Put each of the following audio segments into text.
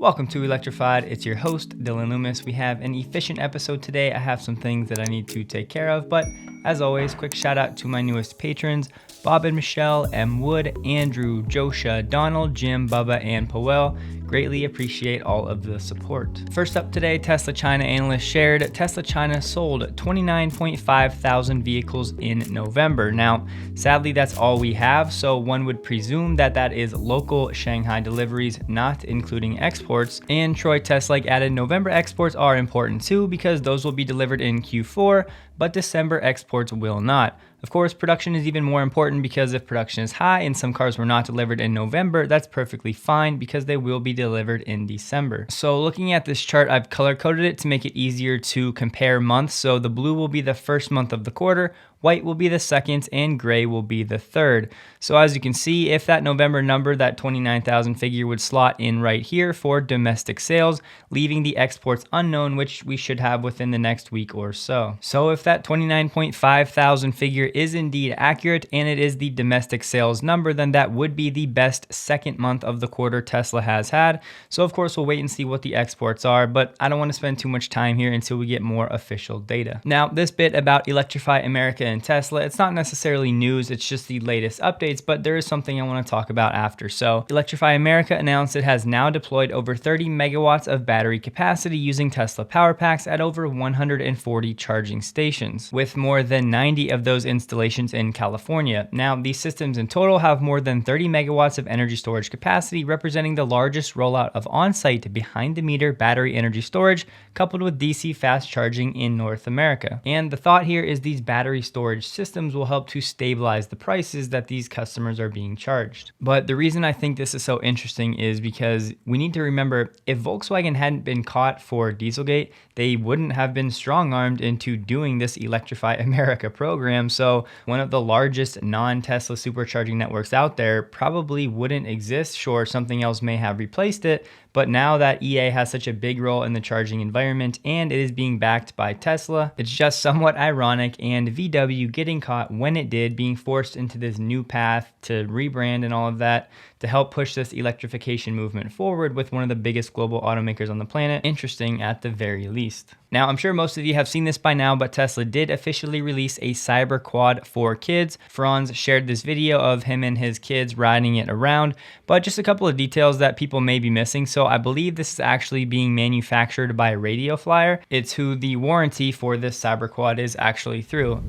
Welcome to Electrified. It's your host, Dylan Loomis. We have an efficient episode today. I have some things that I need to take care of, but as always, quick shout out to my newest patrons, Bob and Michelle, M. Wood, Andrew, Josha, Donald, Jim, Bubba, and Powell. Greatly appreciate all of the support. First up today, Tesla China analyst shared Tesla China sold 29.5 thousand vehicles in November. Now, sadly, that's all we have, so one would presume that that is local Shanghai deliveries, not including exports. And Troy Teslake added November exports are important too because those will be delivered in Q4, but December exports will not. Of course, production is even more important because if production is high and some cars were not delivered in November, that's perfectly fine because they will be delivered in December. So looking at this chart, I've color coded it to make it easier to compare months. So the blue will be the first month of the quarter, white will be the second, and gray will be the third. So as you can see, if that November number, that 29,000 figure would slot in right here for domestic sales, leaving the exports unknown, which we should have within the next week or so. So if that 29.5 thousand figure is indeed accurate and it is the domestic sales number, then that would be the best second month of the quarter Tesla has had. So of course, we'll wait and see what the exports are, but I don't want to spend too much time here until we get more official data. Now, this bit about Electrify America and Tesla, it's not necessarily news, it's just the latest updates, but there is something I want to talk about after. So Electrify America announced it has now deployed over 30 megawatts of battery capacity using Tesla power packs at over 140 charging stations, with more than 90 of those installations in California. Now, these systems in total have more than 30 megawatts of energy storage capacity, representing the largest rollout of on-site behind-the-meter battery energy storage coupled with DC fast charging in North America. And the thought here is these battery storage systems will help to stabilize the prices that these customers are being charged. But the reason I think this is so interesting is because we need to remember if Volkswagen hadn't been caught for Dieselgate, they wouldn't have been strong-armed into doing this Electrify America program. So one of the largest non-Tesla supercharging networks out there probably wouldn't exist. Sure, something else may have replaced it, but now that EA has such a big role in the charging environment and it is being backed by Tesla, it's just somewhat ironic, and VW getting caught when it did, being forced into this new path to rebrand and all of that to help push this electrification movement forward with one of the biggest global automakers on the planet. Interesting at the very least. Now, I'm sure most of you have seen this by now, but Tesla did officially release a Cyberquad for kids. Franz shared this video of him and his kids riding it around, but just a couple of details that people may be missing. So I believe this is actually being manufactured by Radio Flyer. It's who the warranty for this Cyberquad is actually through.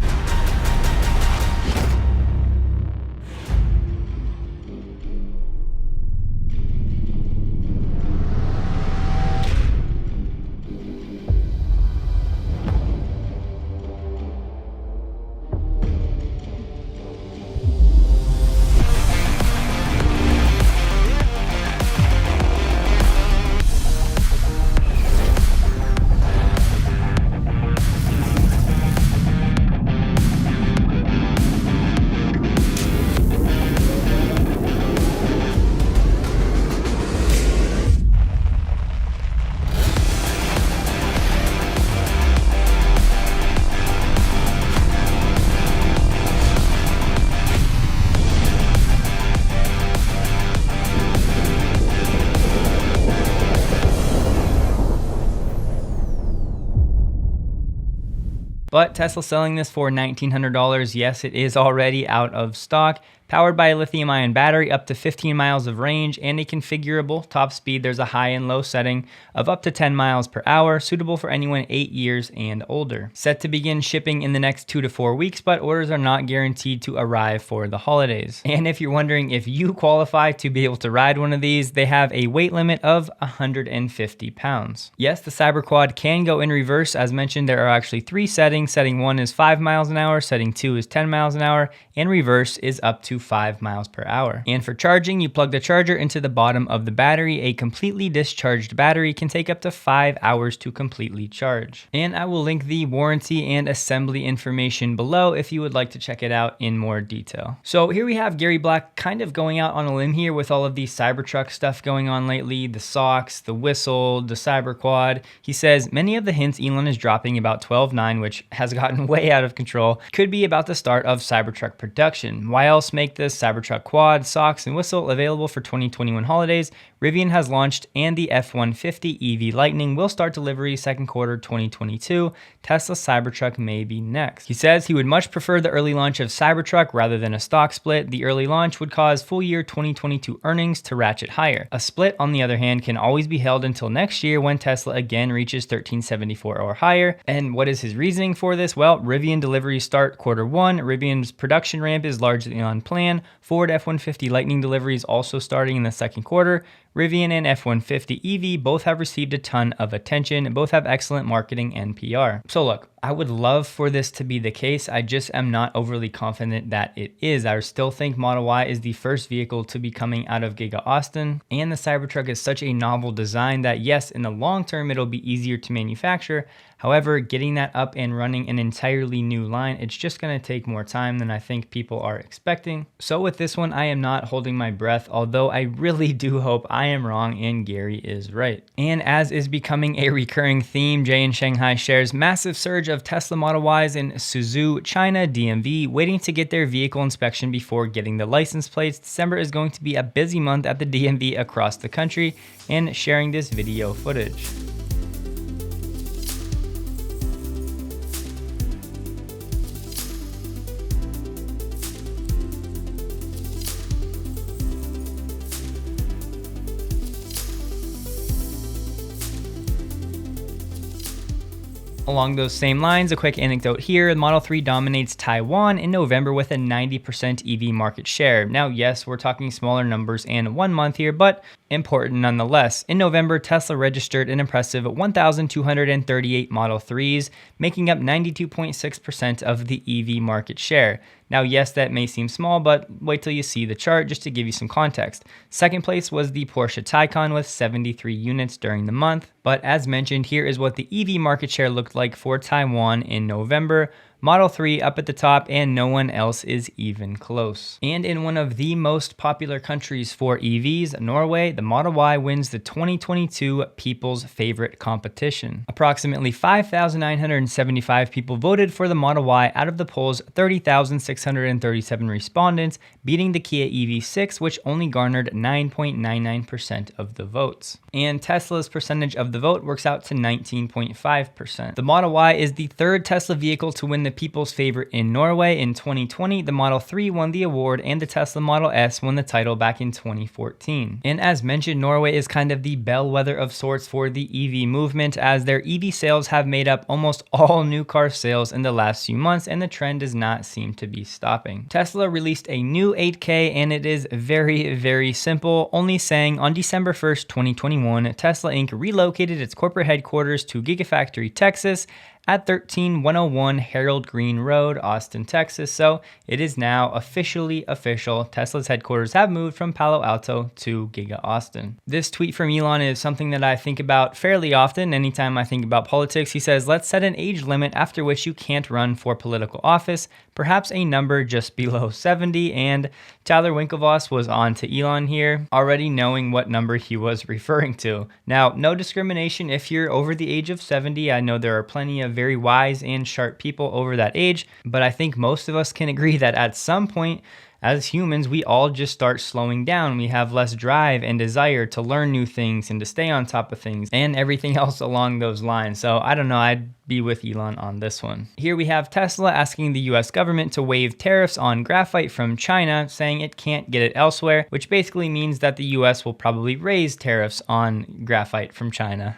But Tesla selling this for $1,900. Yes, it is already out of stock. Powered by a lithium-ion battery, up to 15 miles of range, and a configurable top speed. There's a high and low setting of up to 10 miles per hour, suitable for anyone 8 years and older. Set to begin shipping in the next 2 to 4 weeks, but orders are not guaranteed to arrive for the holidays. And if you're wondering if you qualify to be able to ride one of these, they have a weight limit of 150 pounds. Yes, the Cyberquad can go in reverse. As mentioned, there are actually 3 settings. Setting 1 is 5 miles an hour, setting 2 is 10 miles an hour, and reverse is up to 5 miles per hour. And for charging, you plug the charger into the bottom of the battery. A completely discharged battery can take up to 5 hours to completely charge. And I will link the warranty and assembly information below if you would like to check it out in more detail. So here we have Gary Black kind of going out on a limb here with all of the Cybertruck stuff going on lately, the socks, the whistle, the Cyberquad. He says many of the hints Elon is dropping about 12.9, which has gotten way out of control, could be about the start of Cybertruck production. Why else make make the Cybertruck Quad, socks, and whistle available for 2021 holidays, Rivian has launched, and the F-150 EV Lightning will start delivery second quarter 2022. Tesla Cybertruck may be next. He says he would much prefer the early launch of Cybertruck rather than a stock split. The early launch would cause full year 2022 earnings to ratchet higher. A split, on the other hand, can always be held until next year when Tesla again reaches 1374 or higher. And what is his reasoning for this? Well, Rivian deliveries start quarter one. Rivian's production ramp is largely on plan. Ford F-150 Lightning deliveries also starting in the second quarter. Rivian and F-150 EV both have received a ton of attention and both have excellent marketing and PR. So look, I would love for this to be the case. I just am not overly confident that it is. I still think Model Y is the first vehicle to be coming out of Giga Austin, and the Cybertruck is such a novel design that yes, in the long term, it'll be easier to manufacture. However, getting that up and running an entirely new line, it's just gonna take more time than I think people are expecting. So with this one, I am not holding my breath, although I really do hope I am wrong and Gary is right. And as is becoming a recurring theme, Jay in Shanghai shares massive surge of Tesla Model Ys in Suzhou, China, DMV, waiting to get their vehicle inspection before getting the license plates. December is going to be a busy month at the DMV across the country, and sharing this video footage. Along those same lines, a quick anecdote here, the Model 3 dominates Taiwan in November with a 90% EV market share. Now, yes, we're talking smaller numbers and 1 month here, but important nonetheless. In November, Tesla registered an impressive 1,238 Model 3s, making up 92.6% of the EV market share. Now, yes, that may seem small, but wait till you see the chart just to give you some context. Second place was the Porsche Taycan with 73 units during the month. But as mentioned, here is what the EV market share looked like for Taiwan in November. Model 3 up at the top, and no one else is even close. And in one of the most popular countries for EVs, Norway, the Model Y wins the 2022 People's Favorite competition. Approximately 5,975 people voted for the Model Y out of the poll's 30,637 respondents, beating the Kia EV6, which only garnered 9.99% of the votes. And Tesla's percentage of the vote works out to 19.5%. The Model Y is the third Tesla vehicle to win the People's Favorite in Norway. In 2020, the Model 3 won the award, and the Tesla Model S won the title back in 2014. And as mentioned, Norway is kind of the bellwether of sorts for the EV movement, as their EV sales have made up almost all new car sales in the last few months, and the trend does not seem to be stopping. Tesla released a new 8K, and it is very, very simple, only saying on December 1st, 2021, Tesla Inc. relocated its corporate headquarters to Gigafactory, Texas, at 13101 Harold Green Road, Austin, Texas. So it is now officially official. Tesla's headquarters have moved from Palo Alto to Giga Austin. This tweet from Elon is something that I think about fairly often anytime I think about politics. He says, let's set an age limit after which you can't run for political office, perhaps a number just below 70. And Tyler Winklevoss was on to Elon here, already knowing what number he was referring to. Now, no discrimination if you're over the age of 70. I know there are plenty of very wise and sharp people over that age, but I think most of us can agree that at some point, as humans, we all just start slowing down. We have less drive and desire to learn new things and to stay on top of things and everything else along those lines. So I don't know, I'd be with Elon on this one. Here we have Tesla asking the US government to waive tariffs on graphite from China, saying it can't get it elsewhere, which basically means that the US will probably raise tariffs on graphite from China.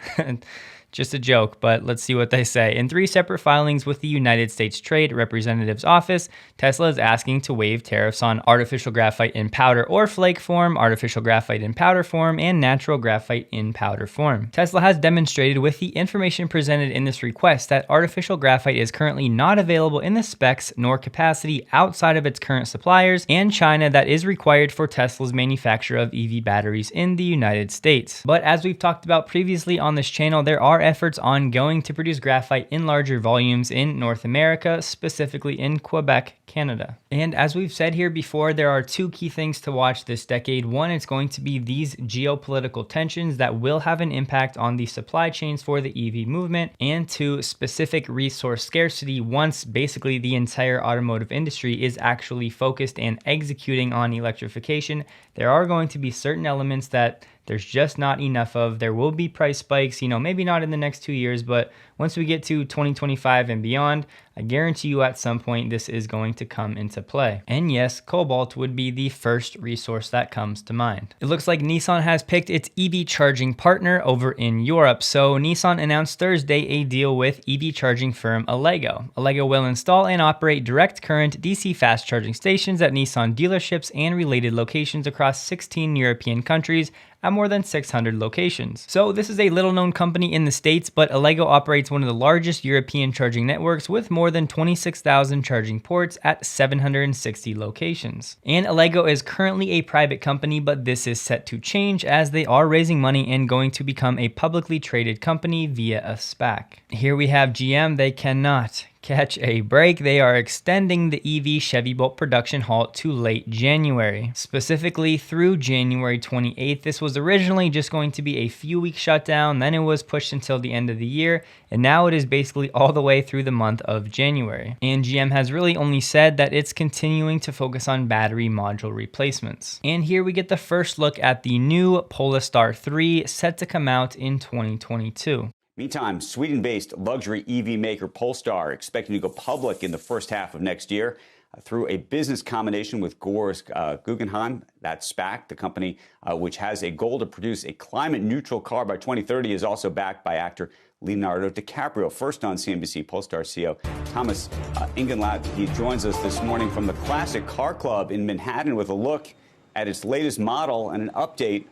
Just a joke, but let's see what they say. In 3 separate filings with the United States Trade Representative's Office, Tesla is asking to waive tariffs on artificial graphite in powder or flake form, artificial graphite in powder form, and natural graphite in powder form. Tesla has demonstrated with the information presented in this request that artificial graphite is currently not available in the specs nor capacity outside of its current suppliers and China that is required for Tesla's manufacture of EV batteries in the United States. But as we've talked about previously on this channel, there are are efforts ongoing to produce graphite in larger volumes in North America, specifically in Quebec, Canada. And as we've said here before, there are two key things to watch this decade. One, it's going to be these geopolitical tensions that will have an impact on the supply chains for the EV movement, and two, specific resource scarcity once basically the entire automotive industry is actually focused and executing on electrification. There are going to be certain elements that there's just not enough of. There will be price spikes, maybe not in the next 2 years, but once we get to 2025 and beyond, I guarantee you at some point this is going to come into play. And yes, cobalt would be the first resource that comes to mind. It looks like Nissan has picked its EV charging partner over in Europe. So Nissan announced Thursday a deal with EV charging firm Allego. Allego will install and operate direct current DC fast charging stations at Nissan dealerships and related locations across 16 European countries at more than 600 locations. So this is a little known company in the States, but Allego operates one of the largest European charging networks with more than 26,000 charging ports at 760 locations. And Allego is currently a private company, but this is set to change as they are raising money and going to become a publicly traded company via a SPAC. Here we have GM. They cannot catch a break. They are extending the EV Chevy Bolt production halt to late January, specifically through January 28th. This was originally just going to be a few week shutdown, then it was pushed until the end of the year, and now it is basically all the way through the month of January. And GM has really only said that it's continuing to focus on battery module replacements. And here we get the first look at the new Polestar 3 set to come out in 2022. Meantime, Sweden-based luxury EV maker Polestar expecting to go public in the first half of next year through a business combination with Gore's Guggenheim. That SPAC, the company which has a goal to produce a climate-neutral car by 2030, is also backed by actor Leonardo DiCaprio. First on CNBC, Polestar CEO Thomas Ingenlath. He joins us this morning from the Classic Car Club in Manhattan with a look at its latest model and an update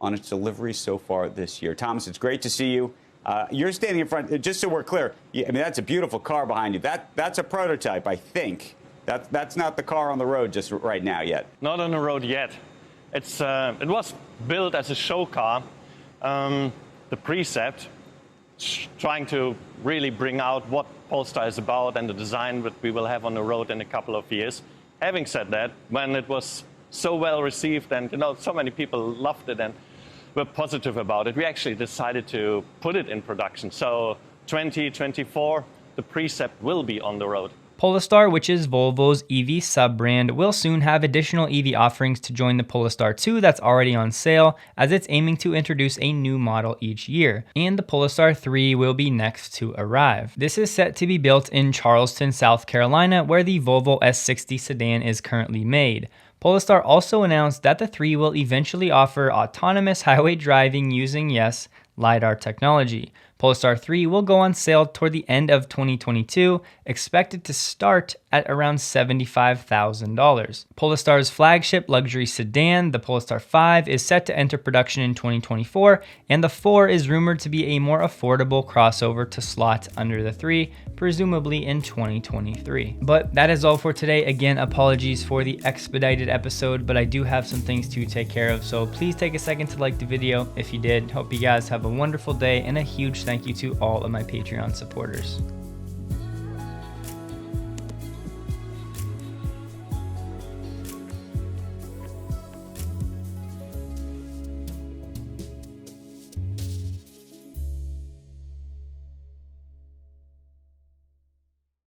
on its deliveries so far this year. Thomas, it's great to see you. You're standing in front, just so we're clear, that's a beautiful car behind you. That's a prototype, I think. That's not the car on the road just right now yet. Not on the road yet. It was built as a show car, the Precept, trying to really bring out what Polestar is about and the design that we will have on the road in a couple of years. Having said that, when it was so well received and so many people loved it and were positive about it, we actually decided to put it in production. So 2024, the Precept will be on the road. Polestar, which is Volvo's EV sub-brand, will soon have additional EV offerings to join the Polestar 2 that's already on sale, as it's aiming to introduce a new model each year. And the Polestar 3 will be next to arrive. This is set to be built in Charleston, South Carolina, where the Volvo S60 sedan is currently made. Polestar also announced that the 3 will eventually offer autonomous highway driving using, yes, LiDAR technology. Polestar 3 will go on sale toward the end of 2022, expected to start at around $75,000. Polestar's flagship luxury sedan, the Polestar 5, is set to enter production in 2024, and the 4 is rumored to be a more affordable crossover to slot under the 3, presumably in 2023. But that is all for today. Again, apologies for the expedited episode, but I do have some things to take care of, so please take a second to like the video if you did. Hope you guys have a wonderful day, and a huge thank you to all of my Patreon supporters.